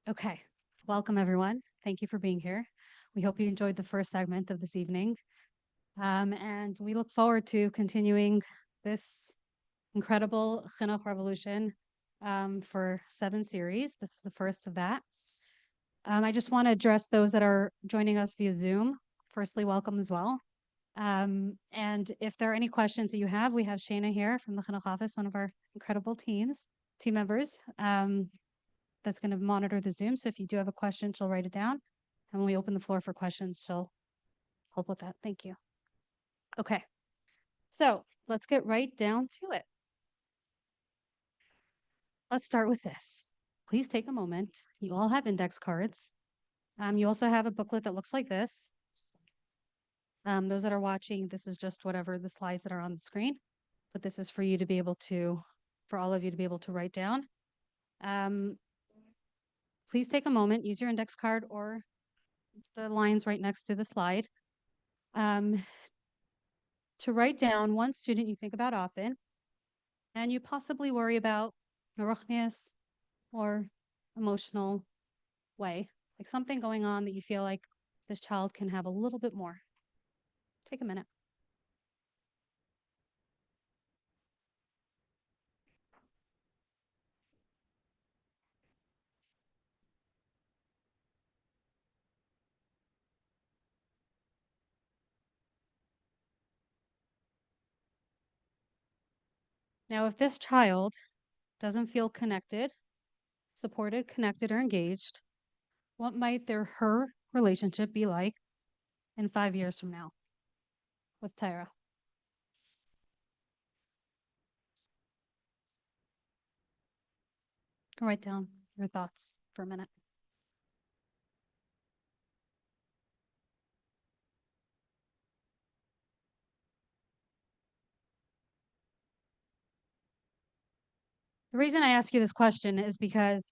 Okay, welcome everyone. Thank you for being here. We hope you enjoyed the first segment of this evening. And we look forward to continuing this incredible chinuch revolution for 7 series. This is the first of that. I just want to address those that are joining us via Zoom. Firstly, welcome as well. And if there are any questions that you have, we have Shana here from the chinuch office, one of our incredible team members. That's going to monitor the Zoom. So if you do have a question, she'll write it down. And when we open the floor for questions, she'll help with that. Thank you. Okay, so let's get right down to it. Let's start with this. Please take a moment. You all have index cards. You also have a booklet that looks like this. Those that are watching, this is just whatever the slides that are on the screen, but this is for you to be able to, for all of you to be able to write down. Please take a moment, use your index card or the lines right next to the slide to write down one student you think about often and you possibly worry about neurochness or emotional way, like something going on that you feel like this child can have a little bit more. Take a minute. Now, if this child doesn't feel connected, supported, connected, or engaged, what might her relationship be like in 5 years from now with Tyra? Write down your thoughts for a minute. The reason I ask you this question is because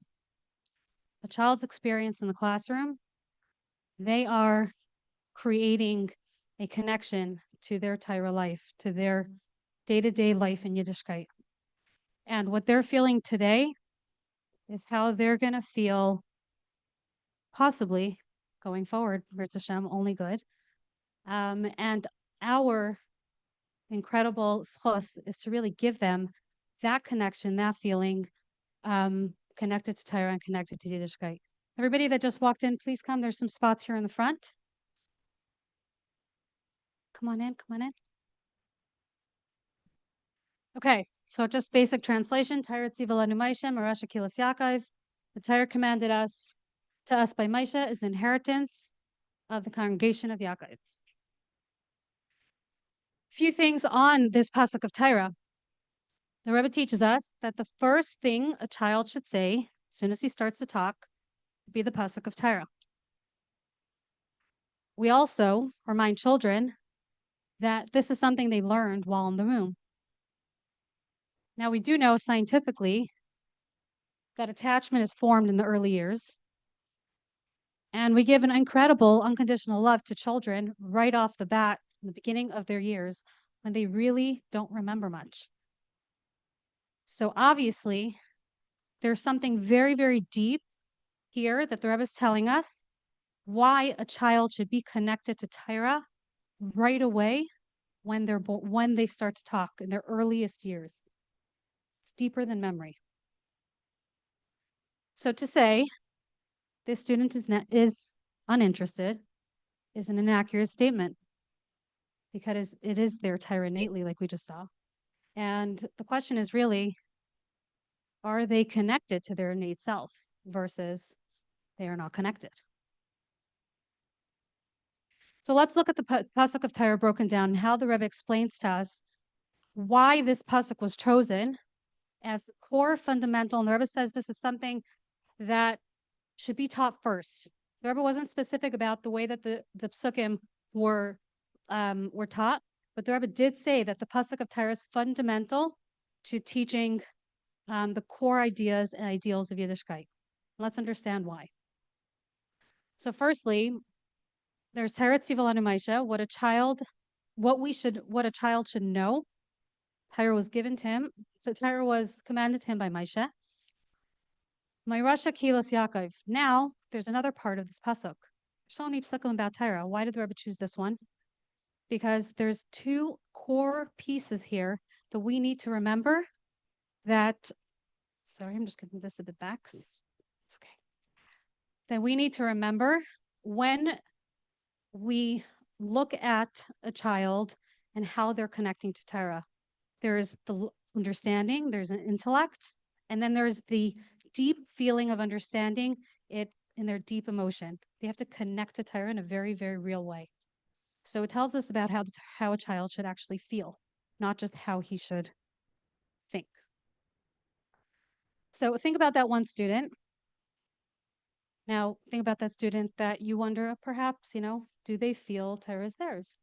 a child's experience in the classroom, they are creating a connection to their Torah life, to their day-to-day life in Yiddishkeit. And what they're feeling today is how they're going to feel possibly going forward, B'rz Hashem, only good. And our incredible schos is to really give them that connection, that feeling, connected to Torah and connected to Yiddishkeit. Everybody that just walked in, please come. There's some spots here in the front. Come on in, come on in. Okay, so just basic translation. Torah tziva lanu Moshe, Marasha Kilas Yaakov. The Torah commanded us by Moshe is the inheritance of the congregation of Yaakov. Few things on this pasuk of Torah. The Rebbe teaches us that the first thing a child should say as soon as he starts to talk would be the pasuk of Torah. We also remind children that this is something they learned while in the room. Now, we do know scientifically that attachment is formed in the early years. And we give an incredible unconditional love to children right off the bat in the beginning of their years when they really don't remember much. So obviously, there's something very, very deep here that the Rebbe is telling us why a child should be connected to Torah right away when they start to talk in their earliest years. It's deeper than memory. So to say this student is uninterested is an inaccurate statement because it is their Torah innately, like we just saw. And the question is really, are they connected to their innate self versus they are not connected? So let's look at the pasuk of Torah broken down and how the Rebbe explains to us why this pasuk was chosen as the core fundamental. And the Rebbe says this is something that should be taught first. The Rebbe wasn't specific about the way that the psukim were taught, but the Rebbe did say that the pasuk of Torah is fundamental to teaching the core ideas and ideals of Yiddishkeit. Let's understand why. So firstly, there's Torah tziva lanu Moshe, what a child should know. Torah was given to him. So Torah was commanded to him by Moshe. Mayrasha Kilas Yaakov. Now, there's another part of this pasuk. There's so many psukim about Torah. Why did the Rebbe choose this one? Because there's two core pieces here that we need to remember that, sorry, I'm just getting this a bit back. It's okay. That we need to remember when we look at a child and how they're connecting to Torah. There is the understanding, there's an intellect, and then there's the deep feeling of understanding it in their deep emotion. They have to connect to Torah in a very, very real way. So it tells us about how a child should actually feel, not just how he should think. So think about that one student. Now think about that student that you wonder, perhaps, do they feel Torah is theirs?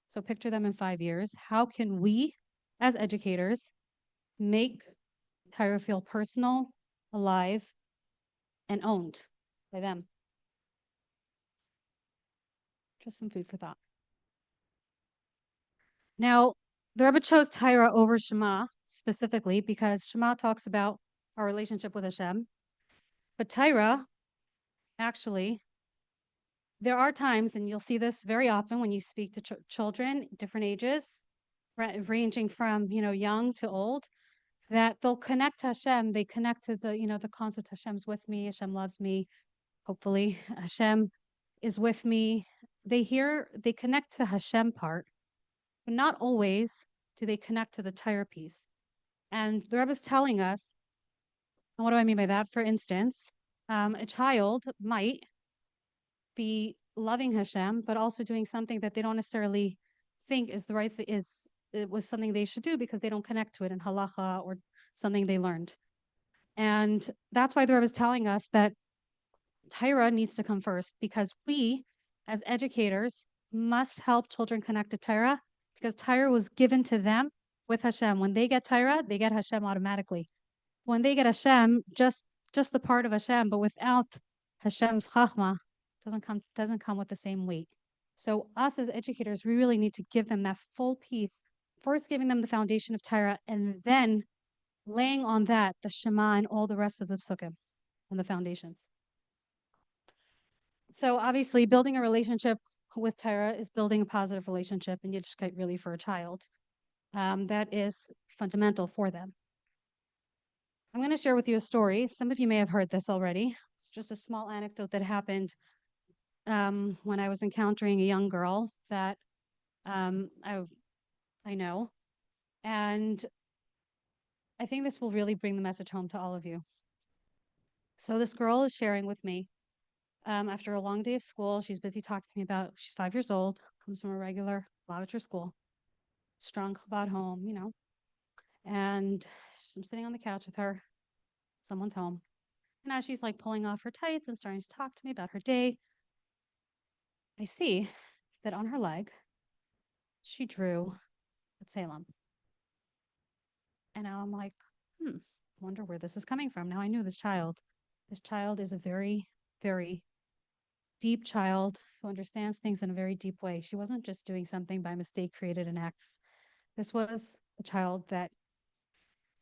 So picture them in 5 years. How can we, as educators, make Torah feel personal, alive, and owned by them? Just some food for thought. Now, the Rebbe chose Torah over Shema specifically because Shema talks about our relationship with Hashem. But Torah, actually, there are times, and you'll see this very often when you speak to children, different ages, ranging from young to old, that they'll connect to Hashem. They connect to the concept Hashem's with me, Hashem loves me. Hopefully, Hashem is with me. They connect to Hashem part, but not always do they connect to the Torah piece. And the Rebbe is telling us, and what do I mean by that? For instance, a child might be loving Hashem, but also doing something that they don't necessarily think is the right thing, it was something they should do because they don't connect to it in halacha or something they learned. And that's why the Rebbe is telling us that Torah needs to come first, because we, as educators, must help children connect to Torah, because Torah was given to them with Hashem. When they get Torah, they get Hashem automatically. When they get Hashem, just the part of Hashem, but without Hashem's chachma, doesn't come with the same weight. So us as educators, we really need to give them that full piece, first giving them the foundation of Torah, and then laying on that the Shema and all the rest of the psukim and the foundations. So obviously, building a relationship with Torah is building a positive relationship in Yiddishkeit really for a child. That is fundamental for them. I'm going to share with you a story. Some of you may have heard this already. It's just a small anecdote that happened when I was encountering a young girl that I know. And I think this will really bring the message home to all of you. So this girl is sharing with me, after a long day of school, she's busy talking to me about, she's 5 years old, comes from a regular Lavater school, strong Chabad home, and I'm sitting on the couch with her, someone's home. And as she's like pulling off her tights and starting to talk to me about her day, I see that on her leg, she drew a Salem. And now I'm like, wonder where this is coming from. Now I knew this child. This child is a very, very deep child who understands things in a very deep way. She wasn't just doing something by mistake, created an X. This was a child that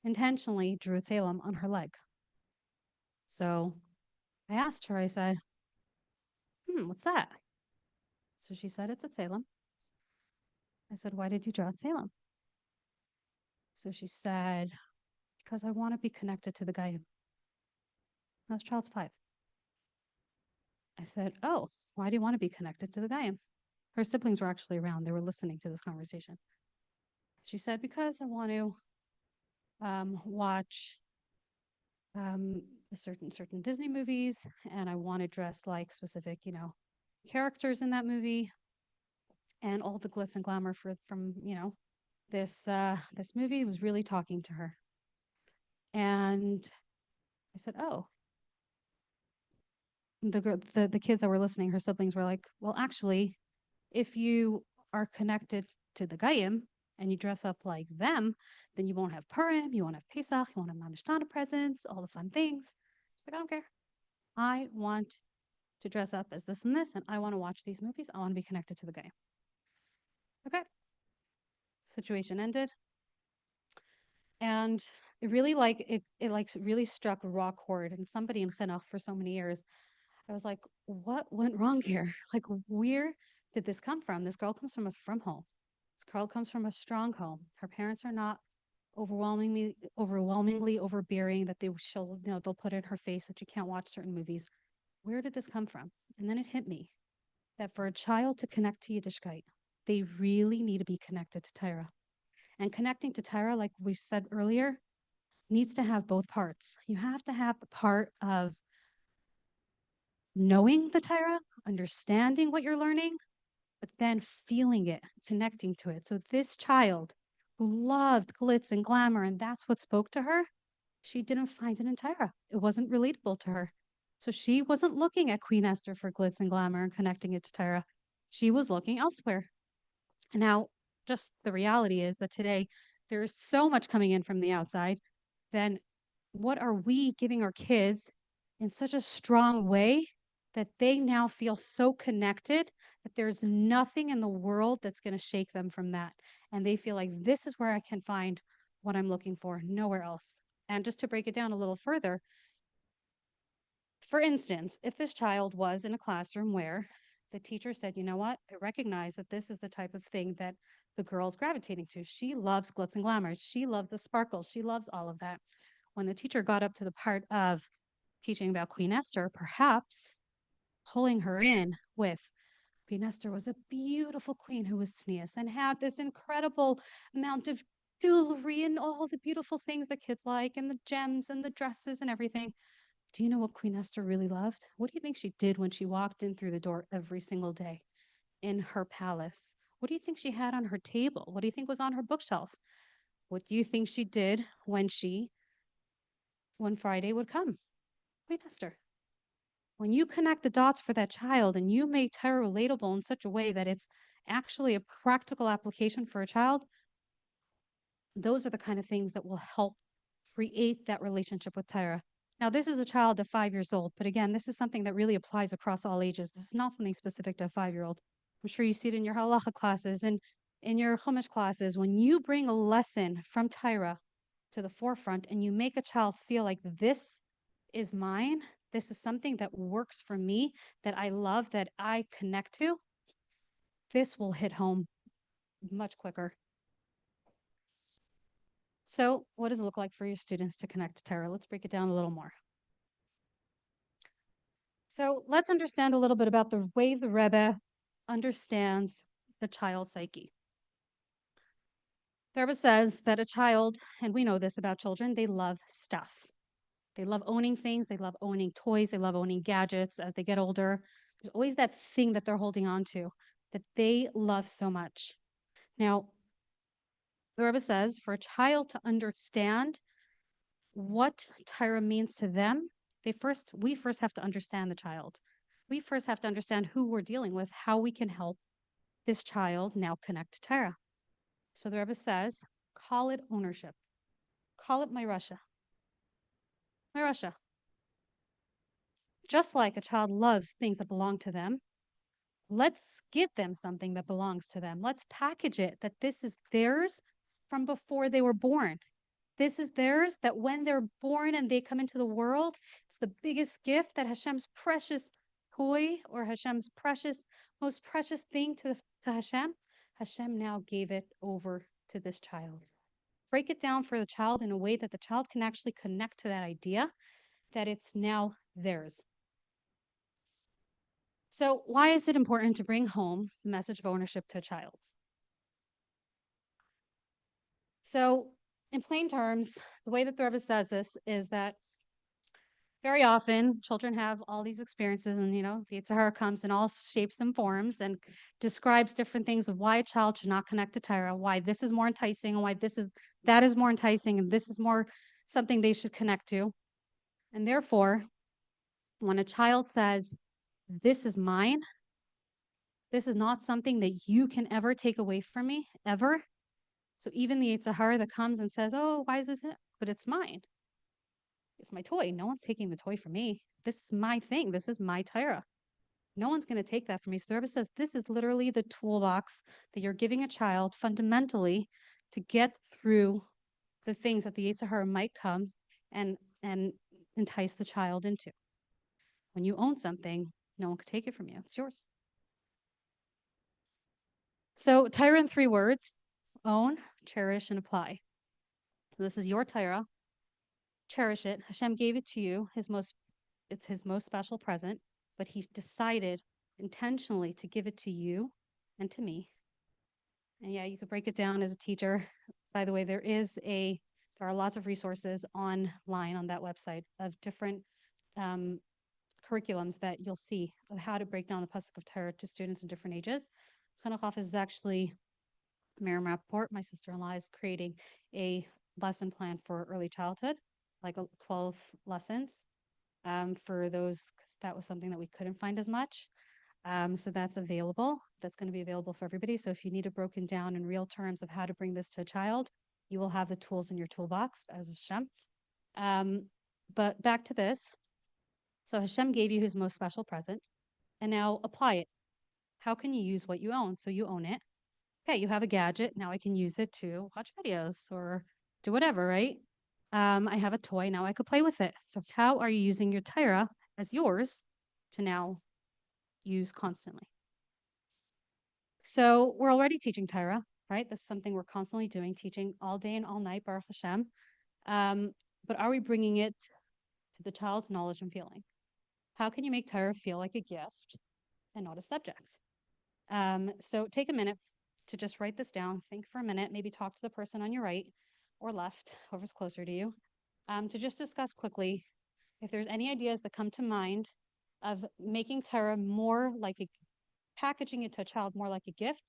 intentionally drew a Salem on her leg. So I asked her, I said, what's that? So she said, it's a Salem. I said, why did you draw a Salem? So she said, because I want to be connected to the guy. That child's 5. I said, oh, why do you want to be connected to the guy? Her siblings were actually around. They were listening to this conversation. She said, because I want to watch certain Disney movies, and I want to dress like specific, characters in that movie, and all the glitz and glamour from this movie was really talking to her. And I said, oh. The kids that were listening, her siblings were like, well, actually, if you are connected to the Gayim and you dress up like them, then you won't have Purim, you won't have Pesach, you won't have Manishtana presents, all the fun things. She's like, I don't care. I want to dress up as this and this, and I want to watch these movies. I want to be connected to the Gayim. Okay. Situation ended. And it really really struck a raw chord. And somebody in chinuch for so many years, I was like, what went wrong here? Like, where did this come from? This girl comes from home. This girl comes from a strong home. Her parents are not overwhelmingly overbearing that they'll put in her face that you can't watch certain movies. Where did this come from? And then it hit me that for a child to connect to Yiddishkeit, they really need to be connected to Torah. And connecting to Torah, like we said earlier, needs to have both parts. You have to have the part of knowing the Torah, understanding what you're learning, but then feeling it, connecting to it. So this child who loved glitz and glamour, and that's what spoke to her, she didn't find it in Torah. It wasn't relatable to her. So she wasn't looking at Queen Esther for glitz and glamour and connecting it to Torah. She was looking elsewhere. Now, just the reality is that today there's so much coming in from the outside. Then what are we giving our kids in such a strong way that they now feel so connected that there's nothing in the world that's going to shake them from that? And they feel like this is where I can find what I'm looking for, nowhere else. And just to break it down a little further, for instance, if this child was in a classroom where the teacher said, you know what, I recognize that this is the type of thing that the girl's gravitating to. She loves glitz and glamour. She loves the sparkles. She loves all of that. When the teacher got up to the part of teaching about Queen Esther, perhaps pulling her in with Queen Esther was a beautiful queen who was tznius and had this incredible amount of jewelry and all the beautiful things that kids like and the gems and the dresses and everything. Do you know what Queen Esther really loved? What do you think she did when she walked in through the door every single day in her palace? What do you think she had on her table? What do you think was on her bookshelf? What do you think she did when Friday would come? Queen Esther. When you connect the dots for that child and you make Torah relatable in such a way that it's actually a practical application for a child, those are the kind of things that will help create that relationship with Torah. Now, this is a child of 5 years old, but again, this is something that really applies across all ages. This is not something specific to a 5-year-old. I'm sure you see it in your halacha classes and in your chumash classes. When you bring a lesson from Torah to the forefront and you make a child feel like this is mine, this is something that works for me, that I love, that I connect to, this will hit home much quicker. So what does it look like for your students to connect to Torah? Let's break it down a little more. So let's understand a little bit about the way the Rebbe understands the child psyche. The Rebbe says that a child, and we know this about children, they love stuff. They love owning things. They love owning toys. They love owning gadgets as they get older. There's always that thing that they're holding on to that they love so much. Now, the Rebbe says for a child to understand what Torah means to them, we first have to understand the child. We first have to understand who we're dealing with, how we can help this child now connect to Torah. So the Rebbe says, call it ownership. Call it my Russia. My Russia. Just like a child loves things that belong to them, let's give them something that belongs to them. Let's package it that this is theirs from before they were born. This is theirs that when they're born and they come into the world, it's the biggest gift that Hashem's precious toy or Hashem's most precious thing to Hashem. Hashem now gave it over to this child. Break it down for the child in a way that the child can actually connect to that idea that it's now theirs. So why is it important to bring home the message of ownership to a child? So in plain terms, the way that the Rebbe says this is that very often children have all these experiences and, the Yetzer Hara comes in all shapes and forms and describes different things of why a child should not connect to Torah, why this is more enticing and why that is more enticing and this is more something they should connect to. And therefore, when a child says, this is mine, this is not something that you can ever take away from me, ever. So even the Yetzer Hara that comes and says, oh, why is this it? But it's mine. It's my toy. No one's taking the toy from me. This is my thing. This is my Torah. No one's going to take that from me. So the Rebbe says this is literally the toolbox that you're giving a child fundamentally to get through the things that the Yetzer Hara might come and entice the child into. When you own something, no one can take it from you. It's yours. So Torah in 3 words: own, cherish, and apply. This is your Torah. Cherish it. Hashem gave it to you. It's his most special present, but he decided intentionally to give it to you and to me. And yeah, you could break it down as a teacher. By the way, there are lots of resources online on that website of different curriculums that you'll see of how to break down the Pasuk of Torah to students in different ages. Chinuch Office is actually, Miriam Rappaport, my sister-in-law, is creating a lesson plan for early childhood, like 12 lessons for those, because that was something that we couldn't find as much. So that's available. That's going to be available for everybody. So if you need it broken down in real terms of how to bring this to a child, you will have the tools in your toolbox as Hashem. But back to this. So Hashem gave you his most special present, and now apply it. How can you use what you own? So you own it. Okay, you have a gadget. Now I can use it to watch videos or do whatever, right? I have a toy. Now I could play with it. So how are you using your Torah as yours to now use constantly? So we're already teaching Torah, right? That's something we're constantly doing, teaching all day and all night, Baruch Hashem. But are we bringing it to the child's knowledge and feeling? How can you make Torah feel like a gift and not a subject? So take a minute to just write this down. Think for a minute, maybe talk to the person on your right or left, whoever's closer to you, to just discuss quickly if there's any ideas that come to mind of making Torah more like packaging it to a child more like a gift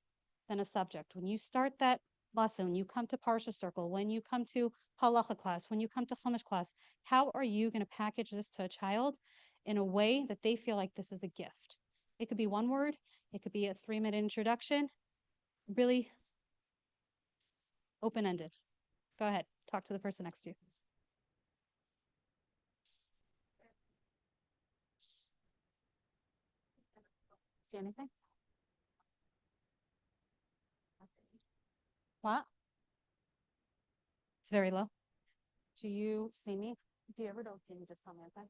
than a subject. When you start that lesson, when you come to Parsha Circle, when you come to Halacha class, when you come to Chumash class, how are you going to package this to a child in a way that they feel like this is a gift? It could be one word. It could be a 3-minute introduction. Really open-ended. Go ahead. Talk to the person next to you. See anything? What? It's very low. Do you see me? If you ever don't see me, just tell me, okay?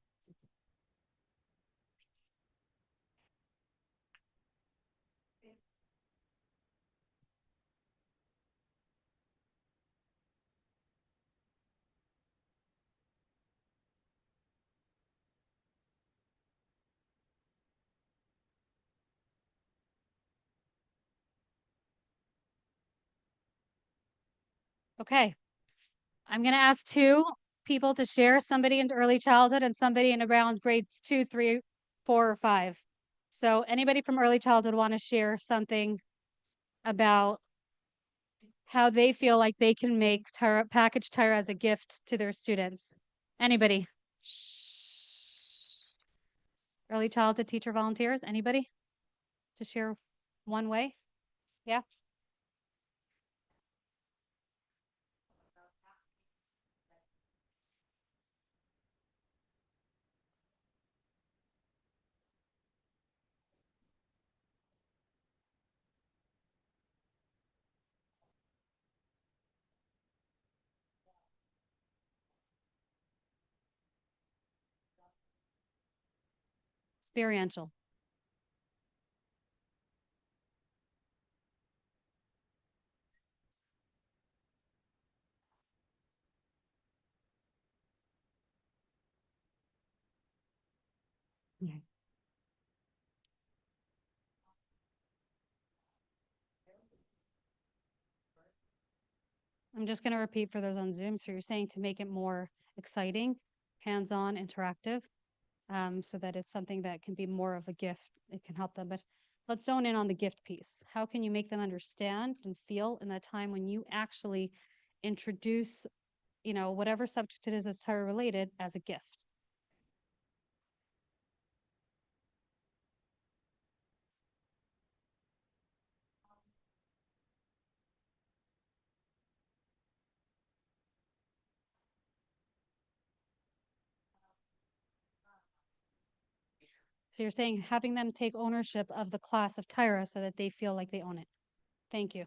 Okay. I'm going to ask 2 people to share, somebody in early childhood and somebody in around grades 2, 3, 4, or 5. So anybody from early childhood want to share something about how they feel like they can make package Torah as a gift to their students? Anybody? Early childhood teacher volunteers? Anybody to share one way? Yeah. Experiential. Yeah. I'm just going to repeat for those on Zoom. So you're saying to make it more exciting, hands-on, interactive, so that it's something that can be more of a gift. It can help them. But let's zone in on the gift piece. How can you make them understand and feel in that time when you actually introduce, whatever subject it is that's Torah related as a gift? So you're saying having them take ownership of the class of Torah so that they feel like they own it. Thank you.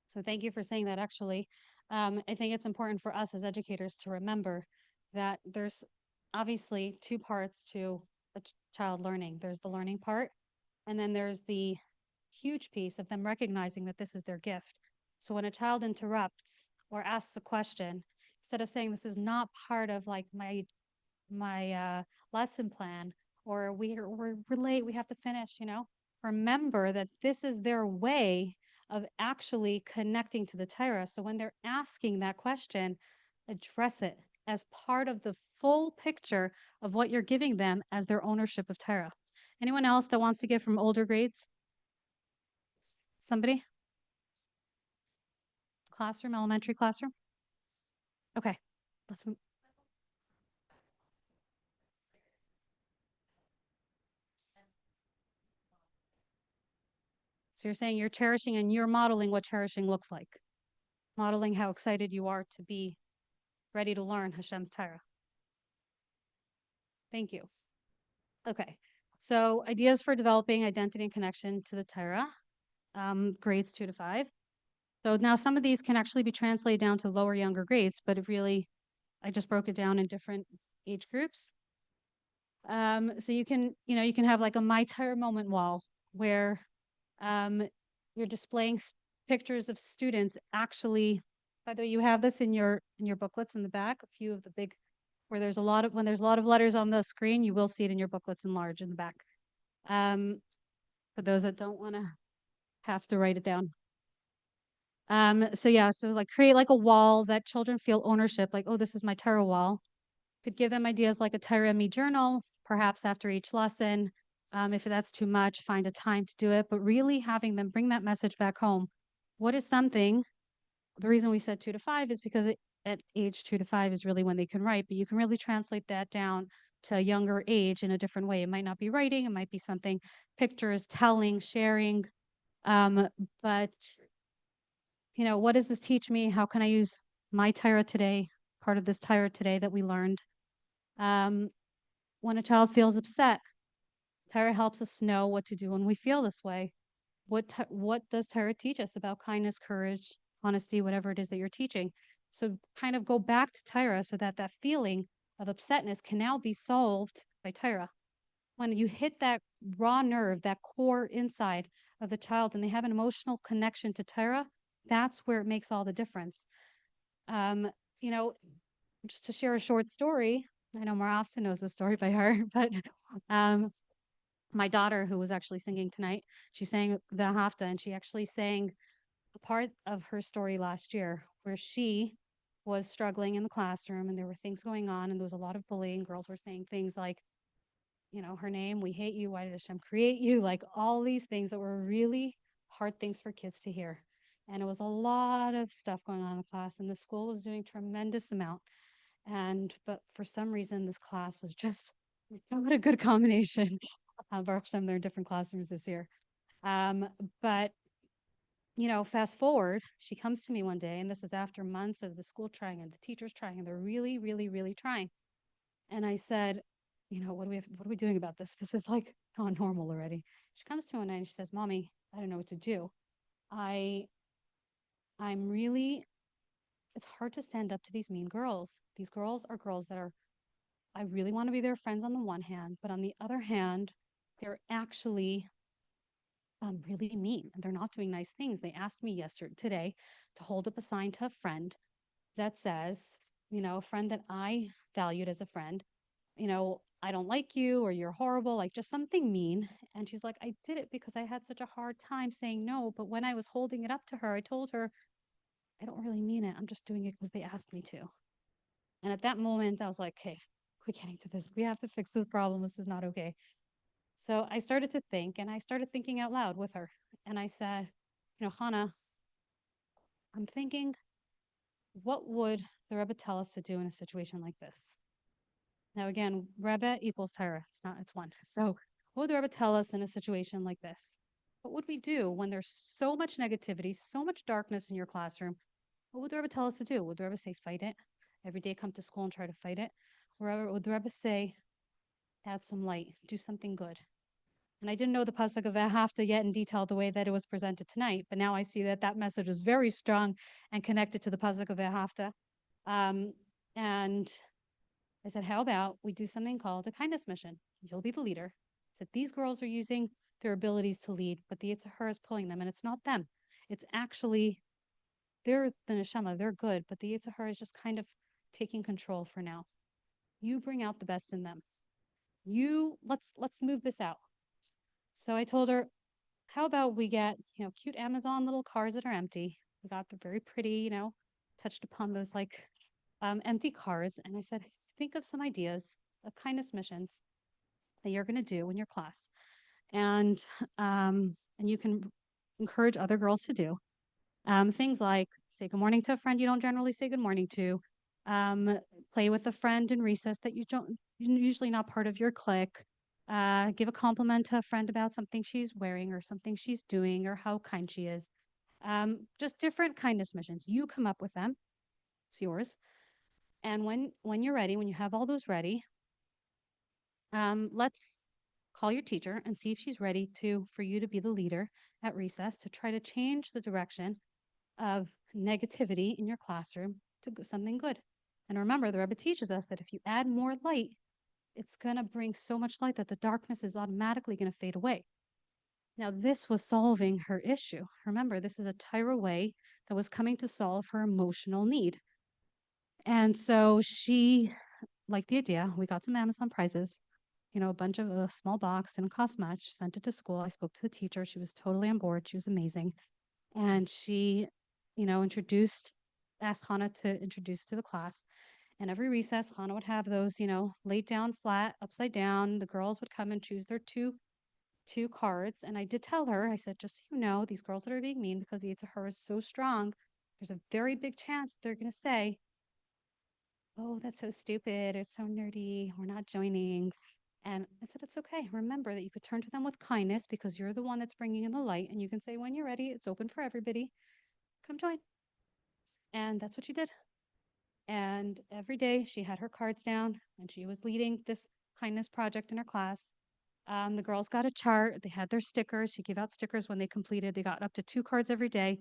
So thank you for saying that, actually. I think it's important for us as educators to remember that there's obviously two parts to a child learning. There's the learning part, and then there's the huge piece of them recognizing that this is their gift. So when a child interrupts or asks a question, instead of saying this is not part of like my lesson plan, or we're late, we have to finish, remember that this is their way of actually connecting to the Torah. So when they're asking that question, address it as part of the full picture of what you're giving them as their ownership of Torah. Anyone else that wants to give from older grades? Somebody? Classroom, elementary classroom? Okay, let's move. So you're saying you're cherishing and you're modeling what cherishing looks like, modeling how excited you are to be ready to learn Hashem's Torah. Thank you. Okay, so ideas for developing identity and connection to the Torah, grades 2 to 5. So now some of these can actually be translated down to lower, younger grades, but it really, I just broke it down in different age groups. So you can have like a My Torah moment wall where you're displaying pictures of students actually. By the way, you have this in your booklets in the back. A few of the big, where there's a lot of when there's a lot of letters on the screen, you will see it in your booklets in large in the back. For those that don't want to have to write it down. So yeah, so like create like a wall that children feel ownership, like, oh, this is my Torah wall. Could give them ideas like a Torah Me journal, perhaps after each lesson. If that's too much, find a time to do it, but really having them bring that message back home. What is something, the reason we said 2 to 5 is because at age 2 to 5 is really when they can write, but you can really translate that down to a younger age in a different way. It might not be writing, it might be something, pictures, telling, sharing. But what does this teach me? How can I use my Torah today, part of this Torah today that we learned? When a child feels upset, Torah helps us know what to do when we feel this way. What does Torah teach us about kindness, courage, honesty, whatever it is that you're teaching? So kind of go back to Torah so that that feeling of upsetness can now be solved by Torah. When you hit that raw nerve, that core inside of the child, and they have an emotional connection to Torah, that's where it makes all the difference. Um, you know, just to share a short story, I know Marafsa knows the story by heart, but my daughter, who was actually singing tonight, she sang the Hafta, and she actually sang a part of her story last year where she was struggling in the classroom and there were things going on and there was a lot of bullying. Girls were saying things like, her name, we hate you, why did Hashem create you? Like all these things that were really hard things for kids to hear. And it was a lot of stuff going on in the class, and the school was doing tremendous amount. But for some reason, this class was just what a good combination. Baruch Hashem, they're in different classrooms this year. But fast forward, she comes to me one day, and this is after months of the school trying and the teachers trying, and they're really, really, really trying. And I said, what are we doing about this? This is like not normal already. She comes to me one night and she says, Mommy, I don't know what to do. I'm really, it's hard to stand up to these mean girls. These girls are girls that are, I really want to be their friends on the one hand, but on the other hand, they're actually really mean and they're not doing nice things. They asked me today to hold up a sign to a friend that says, a friend that I valued as a friend, I don't like you or you're horrible, like just something mean. And she's like, I did it because I had such a hard time saying no. But when I was holding it up to her, I told her, I don't really mean it. I'm just doing it because they asked me to. And at that moment, I was like, hey, we're getting to this. We have to fix this problem. This is not okay. So I started to think, and I started thinking out loud with her. And I said, Hannah, I'm thinking, what would the Rebbe tell us to do in a situation like this? Now, again, Rebbe equals Torah. It's one. So what would the Rebbe tell us in a situation like this? What would we do when there's so much negativity, so much darkness in your classroom? What would the Rebbe tell us to do? Would the Rebbe say, fight it? Every day come to school and try to fight it? Or would the Rebbe say, add some light, do something good? And I didn't know the pasuk of V'ahavta yet in detail the way that it was presented tonight, but now I see that that message is very strong and connected to the pasuk of V'ahavta. And I said, how about we do something called a kindness mission? You'll be the leader. I said, these girls are using their abilities to lead, but the Yetzer Hara is pulling them, and it's not them. It's actually, they're the neshama, they're good, but the Yetzer Hara is just kind of taking control for now. You bring out the best in them. Let's move this out. So I told her, how about we get, cute Amazon little cars that are empty. We got the very pretty, touched upon those like empty cars. And I said, think of some ideas of kindness missions that you're going to do in your class. And you can encourage other girls to do. Things like say good morning to a friend you don't generally say good morning to. Play with a friend in recess that you're usually not part of your clique. Give a compliment to a friend about something she's wearing or something she's doing or how kind she is. Just different kindness missions. You come up with them. It's yours. And when you're ready, when you have all those ready, let's call your teacher and see if she's ready for you to be the leader at recess to try to change the direction of negativity in your classroom to something good. And remember, the Rebbe teaches us that if you add more light, it's going to bring so much light that the darkness is automatically going to fade away. Now, this was solving her issue. Remember, this is a Torah way that was coming to solve her emotional need. And so she liked the idea. We got some Amazon prizes, a bunch of a small box, didn't cost much, sent it to school. I spoke to the teacher. She was totally on board. She was amazing. And she, asked Hannah to introduce to the class. And every recess, Hannah would have those, laid down flat, upside down. The girls would come and choose their two cards. And I did tell her, I said, just so you know, these girls that are being mean because the Yetzer Hara is so strong, there's a very big chance they're going to say, oh, that's so stupid. It's so nerdy. We're not joining. And I said, it's okay. Remember that you could turn to them with kindness because you're the one that's bringing in the light. And you can say, when you're ready, it's open for everybody. Come join. And that's what she did. And every day she had her cards down and she was leading this kindness project in her class. The girls got a chart. They had their stickers. She gave out stickers when they completed. They got up to 2 cards every day.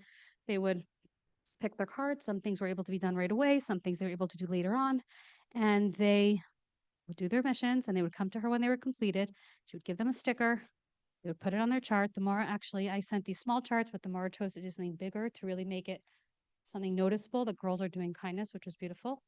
They would pick their cards. Some things were able to be done right away. Some things they were able to do later on. And they would do their missions and they would come to her when they were completed. She would give them a sticker. They would put it on their chart. The more actually, I sent these small charts, but the more chose to do something bigger to really make it something noticeable. The girls are doing kindness, which was beautiful.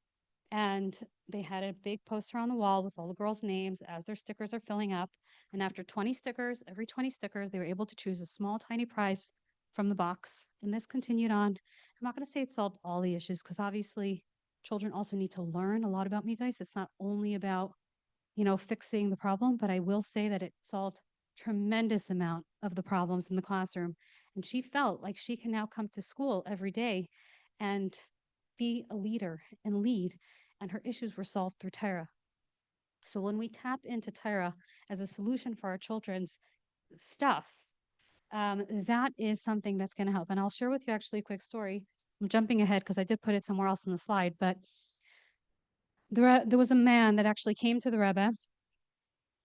And they had a big poster on the wall with all the girls' names as their stickers are filling up. And after 20 stickers, every 20 stickers, they were able to choose a small, tiny prize from the box. And this continued on. I'm not going to say it solved all the issues because obviously children also need to learn a lot about Midas. It's not only about, fixing the problem, but I will say that it solved tremendous amount of the problems in the classroom. And she felt like she can now come to school every day and be a leader and lead, and her issues were solved through Torah. So when we tap into Torah as a solution for our children's stuff, that is something that's going to help. And I'll share with you actually a quick story. I'm jumping ahead because I did put it somewhere else in the slide, but there was a man that actually came to the Rebbe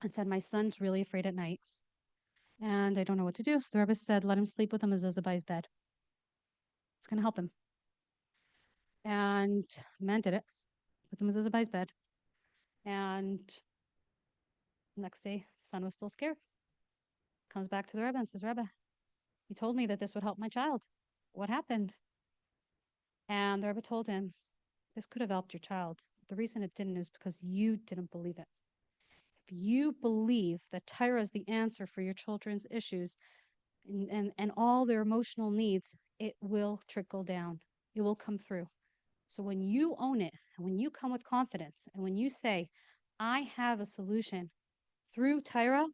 and said, my son's really afraid at night and I don't know what to do. So the Rebbe said, let him sleep with a mezuzah by his bed. It's going to help him. And the man did it with the mezuzah by his bed. And the next day, the son was still scared. Comes back to the Rebbe and says, Rebbe, you told me that this would help my child. What happened? And the Rebbe told him, this could have helped your child. The reason it didn't is because you didn't believe it. If you believe that Torah is the answer for your children's issues and all their emotional needs, it will trickle down. It will come through. So when you own it, and when you come with confidence, and when you say, I have a solution through Torah,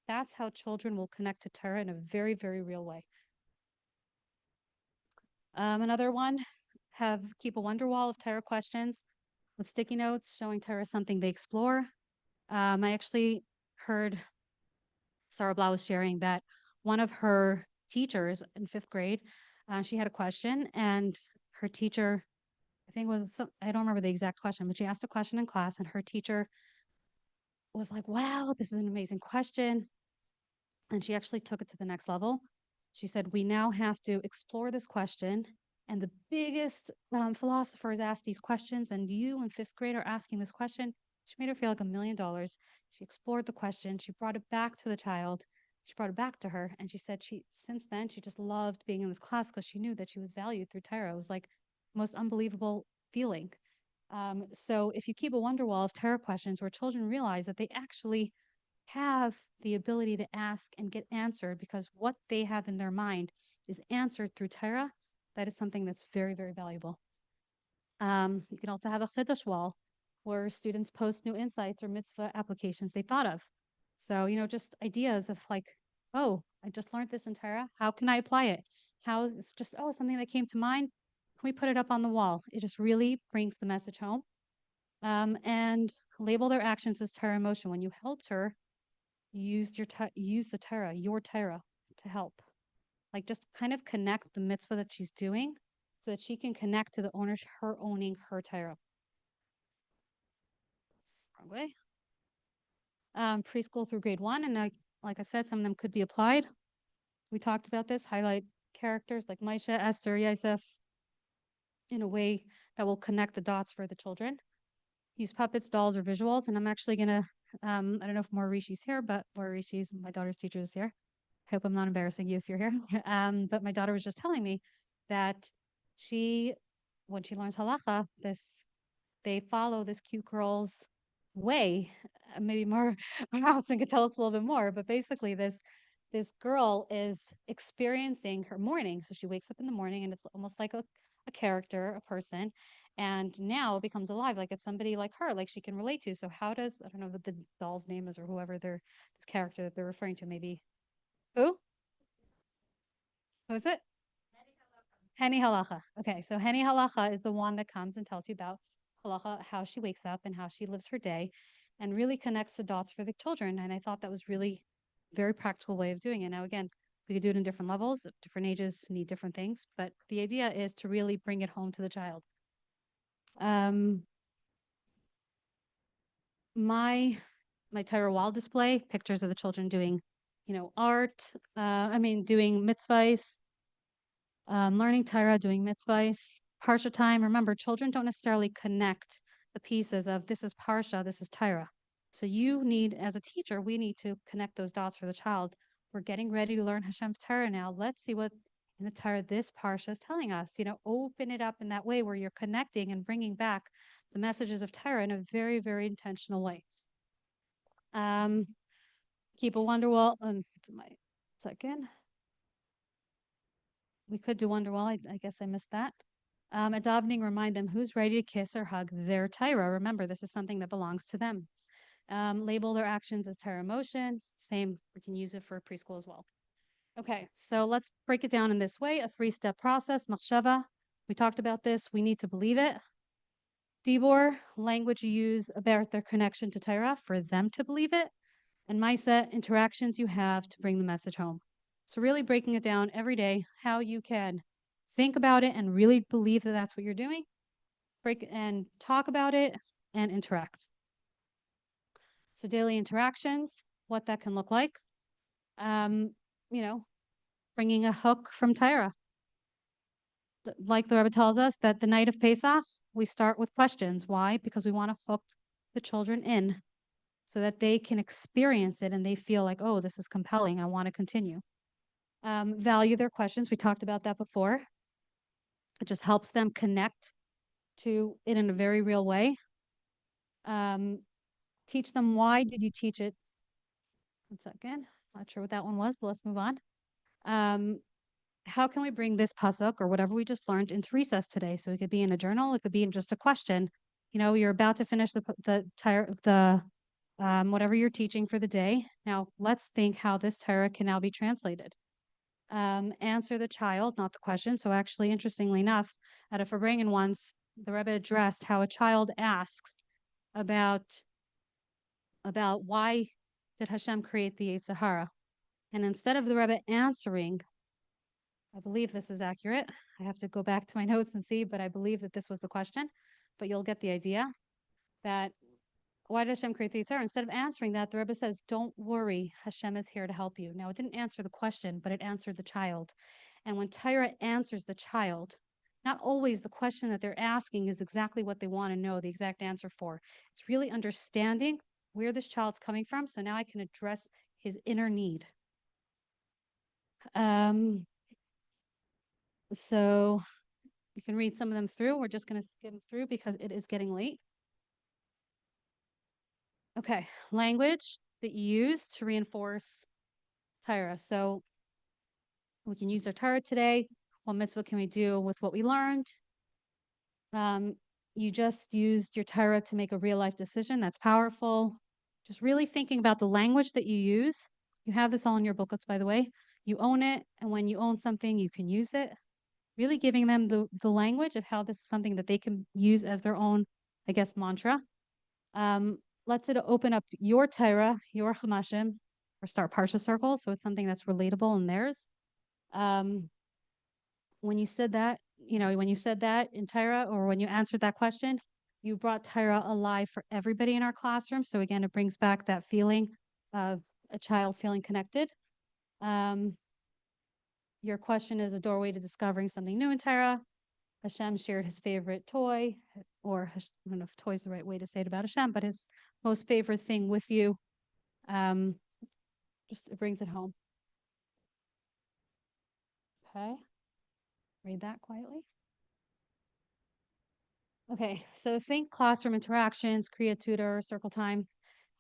that's how children will connect to Torah in a very, very real way. Another one, keep a wonder wall of Torah questions with sticky notes showing Torah something they explore. I actually heard Sarah Blau was sharing that one of her teachers in 5th grade, she had a question and her teacher, I don't remember the exact question, but she asked a question in class and her teacher was like, wow, this is an amazing question. And she actually took it to the next level. She said, we now have to explore this question. And the biggest philosophers ask these questions, and you in fifth grade are asking this question. She made her feel like $1,000,000. She explored the question. She brought it back to the child. She brought it back to her. And she said since then, she just loved being in this class because she knew that she was valued through Torah. It was like the most unbelievable feeling. So if you keep a wonder wall of Torah questions where children realize that they actually have the ability to ask and get answered because what they have in their mind is answered through Torah, that is something that's very, very valuable. You can also have a chiddush wall where students post new insights or mitzvah applications they thought of. So, just ideas of like, oh, I just learned this in Torah. How can I apply it? How is it's just, something that came to mind. Can we put it up on the wall? It just really brings the message home. And label their actions as Torah in motion. When you helped her, use the Torah, your Torah, to help. Like just kind of connect the mitzvah that she's doing so that she can connect to the ownership, her owning her Torah. Wrong way. Preschool through grade 1, and like I said, some of them could be applied. We talked about this. Highlight characters like Maisha, Esther, Yosef in a way that will connect the dots for the children. Use puppets, dolls, or visuals. And I'm actually gonna, I don't know if Rishi's here, but Rishi's my daughter's teacher is here. I hope I'm not embarrassing you if you're here. But my daughter was just telling me that when she learns halacha, they follow this cute girl's way. Maybe more Allison could tell us a little bit more, but basically this girl is experiencing her morning. So she wakes up in the morning and it's almost like a character, a person, and now it becomes alive, like it's somebody like her, like she can relate to. So how does, I don't know what the doll's name is or whoever this character that they're referring to, maybe. Who? Who is it? Henny Halacha. Okay, so Henny Halacha is the one that comes and tells you about Halacha, how she wakes up and how she lives her day, and really connects the dots for the children. And I thought that was really very practical way of doing it. Now, again, we could do it in different levels. Different ages need different things, but the idea is to really bring it home to the child. My Torah wall display, pictures of the children doing, art. Doing mitzvahs, learning Torah, doing mitzvahs, Parsha time. Remember, children don't necessarily connect the pieces of this is Parsha, this is Torah. So you need, as a teacher, we need to connect those dots for the child. We're getting ready to learn Hashem's Torah now. Let's see what in the Torah this Parsha is telling us. Open it up in that way where you're connecting and bringing back the messages of Torah in a very, very intentional way. Keep a wonder wall. My second. We could do Wonderwall. I guess I missed that. At davening, remind them who's ready to kiss or hug their Torah. Remember, this is something that belongs to them. Label their actions as Torah motion. Same, we can use it for preschool as well. Okay, so let's break it down in this way. A 3-step process, machshava. We talked about this. We need to believe it. Dibor, language you use about their connection to Torah for them to believe it. And Maisa, interactions you have to bring the message home. So really breaking it down every day, how you can think about it and really believe that that's what you're doing, break and talk about it and interact. So daily interactions, what that can look like. Bringing a hook from Torah. Like the Rebbe tells us that the night of Pesach, we start with questions. Why? Because we want to hook the children in so that they can experience it and they feel like, oh, this is compelling. I want to continue. Value their questions. We talked about that before. It just helps them connect to it in a very real way. Teach them, why did you teach it? 1 second. Not sure what that one was, but let's move on. How can we bring this pasuk or whatever we just learned into recess today? So it could be in a journal. It could be in just a question. You're about to finish the whatever you're teaching for the day. Now let's think how this Torah can now be translated. Answer the child, not the question. So actually, interestingly enough, at a Farbrengen once, the Rebbe addressed how a child asks about why did Hashem create the Yetzer Hara? And instead of the Rebbe answering, I believe this is accurate. I have to go back to my notes and see, but I believe that this was the question. But you'll get the idea that Why did Hashem create the Yitzhar? Instead of answering that, the Rebbe says, don't worry, Hashem is here to help you. Now, it didn't answer the question, but it answered the child. And when Torah answers the child, not always the question that they're asking is exactly what they want to know the exact answer for. It's really understanding where this child's coming from, so now I can address his inner need. So you can read some of them through. We're just going to skim through because it is getting late. Okay, language that you use to reinforce Torah. So we can use our Torah today. What mitzvah can we do with what we learned? You just used your Torah to make a real life decision. That's powerful. Just really thinking about the language that you use. You have this all in your booklets, by the way. You own it, and when you own something, you can use it. Really giving them the language of how this is something that they can use as their own, I guess, mantra. Let's open up your Torah, your Chamashim, or start Parsha circles, so it's something that's relatable in theirs. When you said that, when you said that in Torah, or when you answered that question, you brought Torah alive for everybody in our classroom. So again, it brings back that feeling of a child feeling connected. Your question is a doorway to discovering something new in Torah. Hashem shared his favorite toy, or I don't know if toy is the right way to say it about Hashem, but his most favorite thing with you. Just it brings it home. Okay, read that quietly. Okay, so think classroom interactions, create tutor, circle time.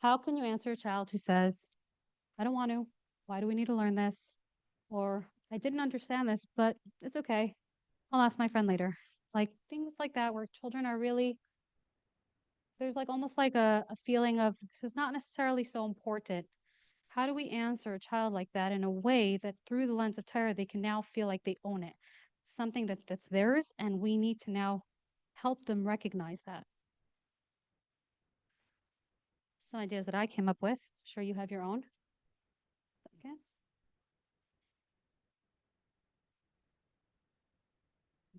How can you answer a child who says, I don't want to, why do we need to learn this? Or I didn't understand this, but it's okay. I'll ask my friend later. Like things like that where children are really, there's like almost like a feeling of this is not necessarily so important. How do we answer a child like that in a way that through the lens of Torah, they can now feel like they own it? Something that's theirs, and we need to now help them recognize that. Some ideas that I came up with. I'm sure you have your own. Okay.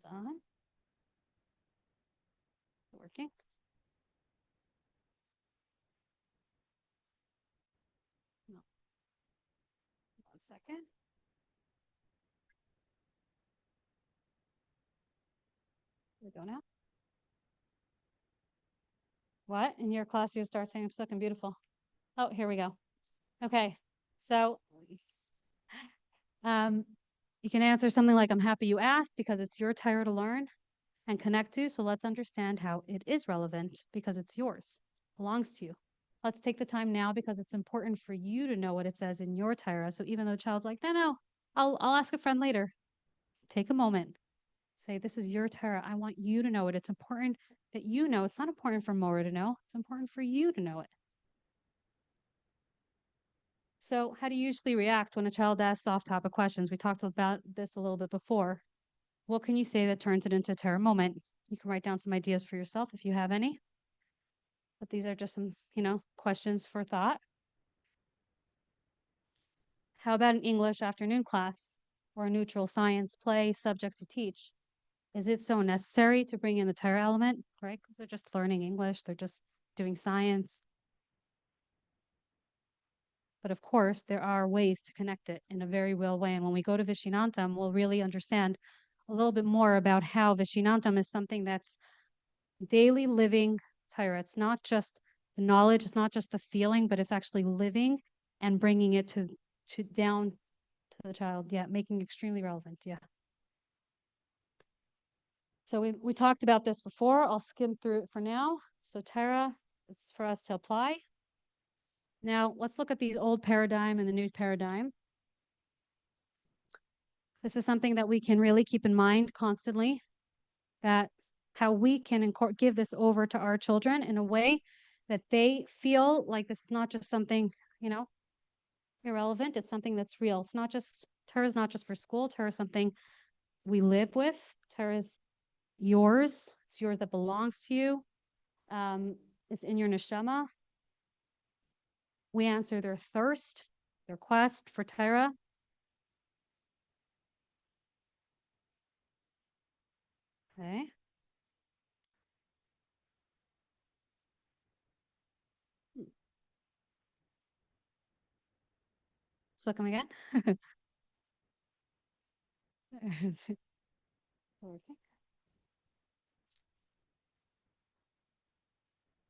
Done. Working. No. 1 second. Here we go now. What? In your class, you start saying I'm stuck and beautiful. Oh, here we go. Okay. So you can answer something like, I'm happy you asked because it's your Torah to learn and connect to. So let's understand how it is relevant because it's yours, belongs to you. Let's take the time now because it's important for you to know what it says in your Torah. So even though the child's like, no, I'll ask a friend later. Take a moment. Say, this is your Torah. I want you to know it. It's important that you know. It's not important for Mora to know. It's important for you to know it. So how do you usually react when a child asks off-topic questions? We talked about this a little bit before. What can you say that turns it into a Torah moment? You can write down some ideas for yourself if you have any. But these are just some, questions for thought. How about an English afternoon class or a neutral science play subjects you teach? Is it so necessary to bring in the Torah element, right? Because they're just learning English, they're just doing science. But of course, there are ways to connect it in a very real way. And when we go to Veshinantam, we'll really understand a little bit more about how Veshinantam is something that's daily living Torah. It's not just the knowledge, it's not just the feeling, but it's actually living and bringing it to down to the child. Yeah, making it extremely relevant. Yeah. So we talked about this before. I'll skim through it for now. So Torah is for us to apply. Now let's look at these old paradigm and the new paradigm. This is something that we can really keep in mind constantly, that how we can give this over to our children in a way that they feel like this is not just something, irrelevant. It's something that's real. It's not just, Torah is not just for school. Torah is something we live with. Torah is yours. It's yours that belongs to you. It's in your neshama. We answer their thirst, their quest for Torah. Okay. Come again.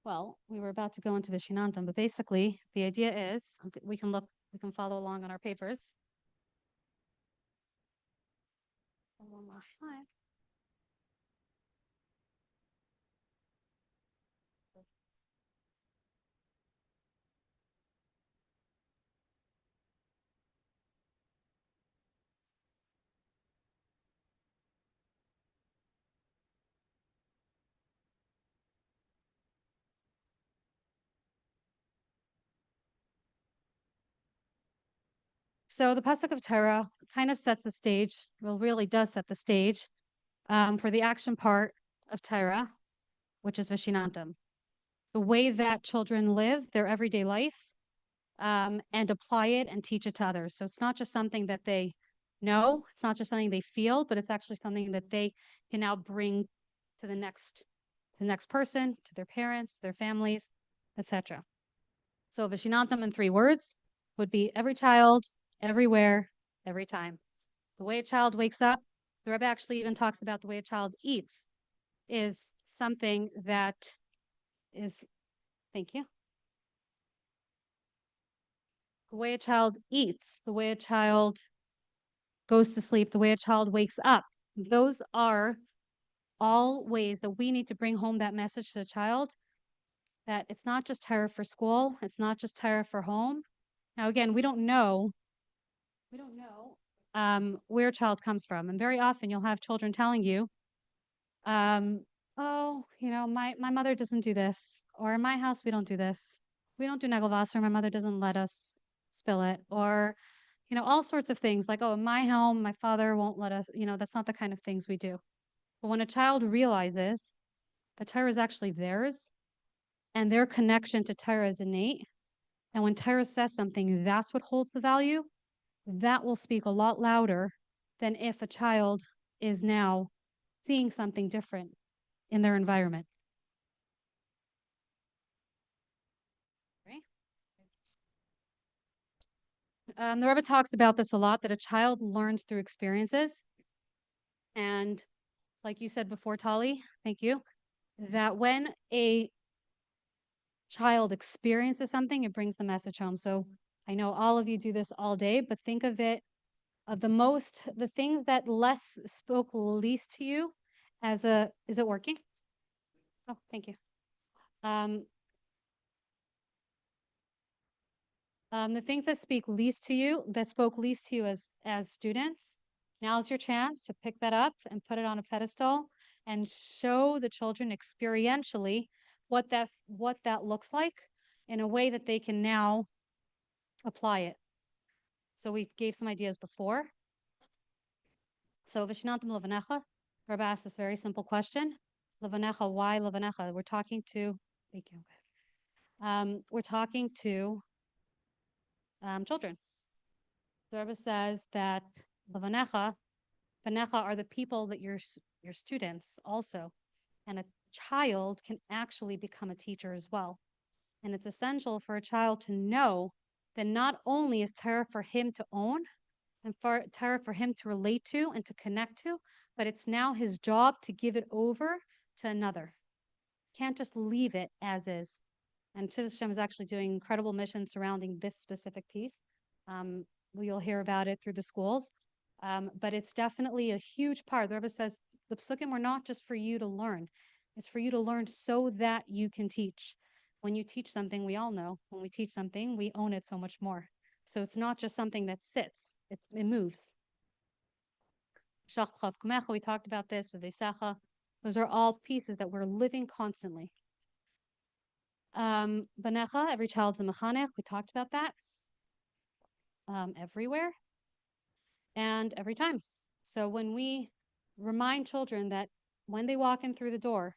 Well, we were about to go into Veshinantam, but basically the idea is we can follow along on our papers. One more slide. So the pasuk of Torah kind of sets the stage, well, really does set the stage for the action part of Torah, which is Veshinantam. The way that children live their everyday life and apply it and teach it to others. So it's not just something that they know, it's not just something they feel, but it's actually something that they can now bring to the next person, to their parents, to their families, etc. So Veshinantam in 3 words would be every child, everywhere, every time. The way a child wakes up, the Rebbe actually even talks about the way a child eats is something that is, thank you. The way a child eats, the way a child goes to sleep, the way a child wakes up, those are all ways that we need to bring home that message to the child that it's not just Torah for school, it's not just Torah for home. Now, again, we don't know where a child comes from. And very often you'll have children telling you, oh, my mother doesn't do this. Or in my house, we don't do this. We don't do Nagelwasser. My mother doesn't let us spill it. Or, all sorts of things like, oh, in my home, my father won't let us, that's not the kind of things we do. But when a child realizes that Torah is actually theirs and their connection to Torah is innate, and when Torah says something, that's what holds the value, that will speak a lot louder than if a child is now seeing something different in their environment. The Rebbe talks about this a lot, that a child learns through experiences. And like you said before, Tali, thank you, that when a child experiences something, it brings the message home. So I know all of you do this all day, but think of it, the things that less spoke least to you is it working? Oh, thank you. The things that spoke least to you as students, now's your chance to pick that up and put it on a pedestal and show the children experientially what that looks like in a way that they can now apply it. So we gave some ideas before. So Veshinantam Levanecha, Rabbi asked this very simple question. Levanecha, why Levanecha? We're talking to, thank you. We're talking to children. The Rebbe says that Levanecha, Banecha are the people that your students also. And a child can actually become a teacher as well. And it's essential for a child to know that not only is Torah for him to own and for Torah for him to relate to and to connect to, but it's now his job to give it over to another. Can't just leave it as is. And Tzidus Hashem is actually doing incredible missions surrounding this specific piece. You'll hear about it through the schools. But it's definitely a huge part. The Rebbe says the psukim are not just for you to learn. It's for you to learn so that you can teach. When you teach something, we all know, when we teach something, we own it so much more. So it's not just something that sits, it moves. We talked about this with Vesecha. Those are all pieces that we're living constantly. Banecha, every child's a mechanech. We talked about that. Everywhere and every time. So when we remind children that when they walk in through the door,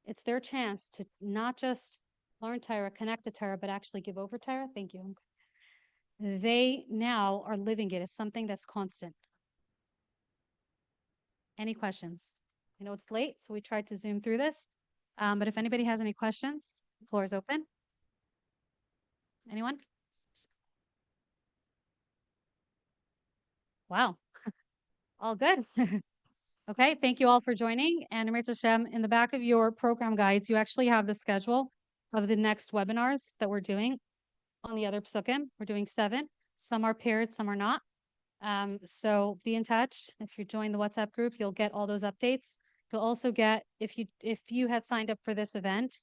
it's their chance to not just learn Torah, connect to Torah, but actually give over Torah. Thank you. They now are living it. It's something that's constant. Any questions? I know it's late, so we tried to zoom through this. But if anybody has any questions, the floor is open. Anyone? Wow, all good. Okay, thank you all for joining. And Amir Hashem, in the back of your program guides, you actually have the schedule of the next webinars that we're doing on the other psukim. We're doing 7. Some are paired, some are not. So be in touch. If you join the WhatsApp group, you'll get all those updates. You'll also get, if you had signed up for this event,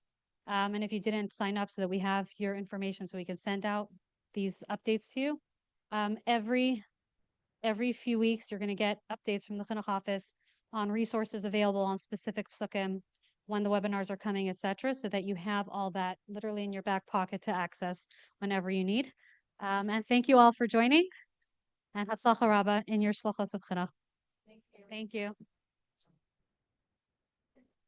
and if you didn't sign up, so that we have your information so we can send out these updates to you. Every few weeks, you're going to get updates from the Chinuch office on resources available on specific psukim, when the webinars are coming, etc., so that you have all that literally in your back pocket to access whenever you need. And thank you all for joining. And Hatzlacha Rabba in your Shlochos of Chinuch. Thank you.